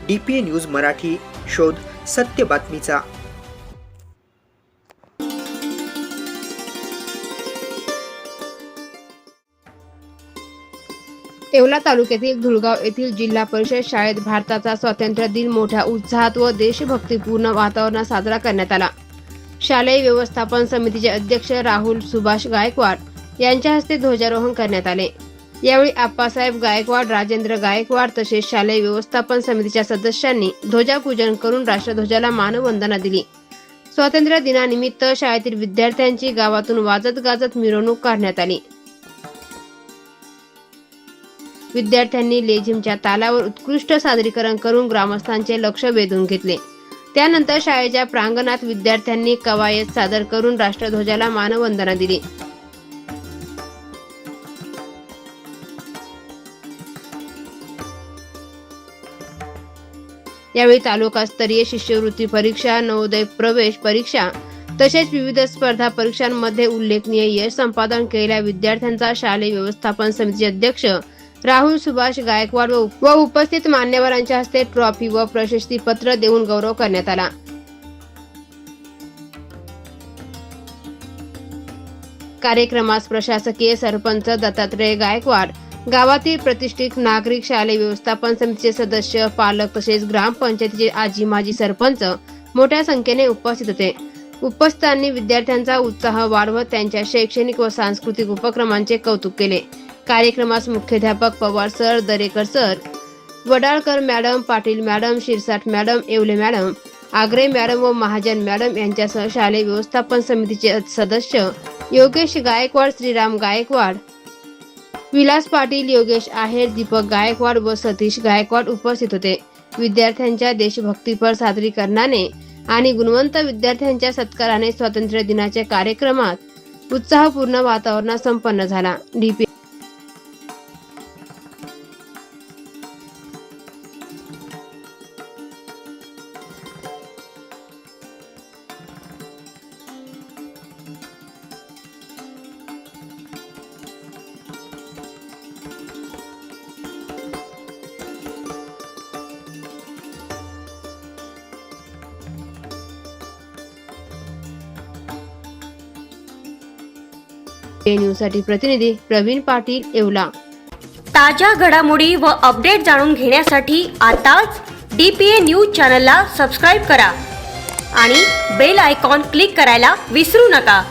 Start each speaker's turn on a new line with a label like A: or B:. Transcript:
A: DPA news Marathi, शोध सत्य बातमीचा।
B: येवला तालुक्यातील धुळगाव येथील जिल्हा परिषद शाळेत भारताचा स्वातंत्र्य दिन मोठ्या उत्साहात व देशभक्तीपूर्ण वातावरणात साजरा करण्यात आला। शालेय व्यवस्थापन समितीचे अध्यक्ष राहुल सुभाष गायकवाड यांच्या हस्ते ध्वजारोहण करण्यात आले। यावेळी आप्पासाहेब गायकवाड, राजेंद्र गायकवाड तसेच शालेय व्यवस्थापन समितीच्या सदस्यांनी ध्वजापूजन करून राष्ट्रध्वजाला मानवंदना दिली। स्वातंत्र्य दिनानिमित्त शाळेतील विद्यार्थ्यांची गावातून वाजत गाजत मिरवणूक काढण्यात आली। विद्यार्थ्यांनी लेझिमच्या तालावर उत्कृष्ट सादरीकरण करून ग्रामस्थांचे लक्ष वेधून घेतले। त्यानंतर शाळेच्या प्रांगणात विद्यार्थ्यांनी कवायत सादर करून राष्ट्रध्वजाला मानवंदना दिली। यावेळी तालुकास्तरीय शिष्यवृत्ती परीक्षा, नवोदय प्रवेश परीक्षा तसेच विविध स्पर्धा परीक्षांमध्ये उल्लेखनीय यश संपादन केलेल्या विद्यार्थ्यांचा शालेय व्यवस्थापन समितीचे अध्यक्ष राहुल सुभाष गायकवाड व उपस्थित मान्यवरांच्या हस्ते ट्रॉफी व प्रशस्ती पत्र देऊन गौरव करण्यात आला। कार्यक्रमास प्रशासकीय सरपंच दत्तात्रय गायकवाड, गावातील प्रतिष्ठित नागरिक, शालेय व्यवस्थापन समितीचे सदस्य, पालक तसेच ग्रामपंचायतीचे आजी माजी सरपंच मोठ्या संख्येने उपस्थित होते। उपस्थितांनी विद्यार्थ्यांचा उत्साह वाढवत त्यांच्या शैक्षणिक व सांस्कृतिक उपक्रमांचे कौतुक केले। कार्यक्रमास मुख्याध्यापक Pawar sir, Darekar sir, Wadalkar madam, Patil madam, Shirsat madam, Yewale madam, Agare madam व महाजन मॅडम यांच्यासह शालेय व्यवस्थापन समितीचे सदस्य योगेश गायकवाड, श्रीराम गायकवाड, विलास पाटील, योगेश आहेर, दीपक गायकवाड व सतीश गायकवाड उपस्थित होते। विद्यार्थ्यांच्या देशभक्तीपर सादरीकरणाने आणि गुणवंत विद्यार्थ्यांच्या सत्काराने स्वातंत्र्य दिनाच्या कार्यक्रमात उत्साहपूर्ण वातावरणात संपन्न झाला। DPA न्यूजसाठी प्रतिनिधी प्रवीण पाटील, येवला।
C: ताज्या घडामोडी व अपडेट जाणून घेण्यासाठी आताच DPA न्यूज चॅनलला सबस्क्राईब करा आणि बेल आयकॉन क्लिक करायला विसरू नका।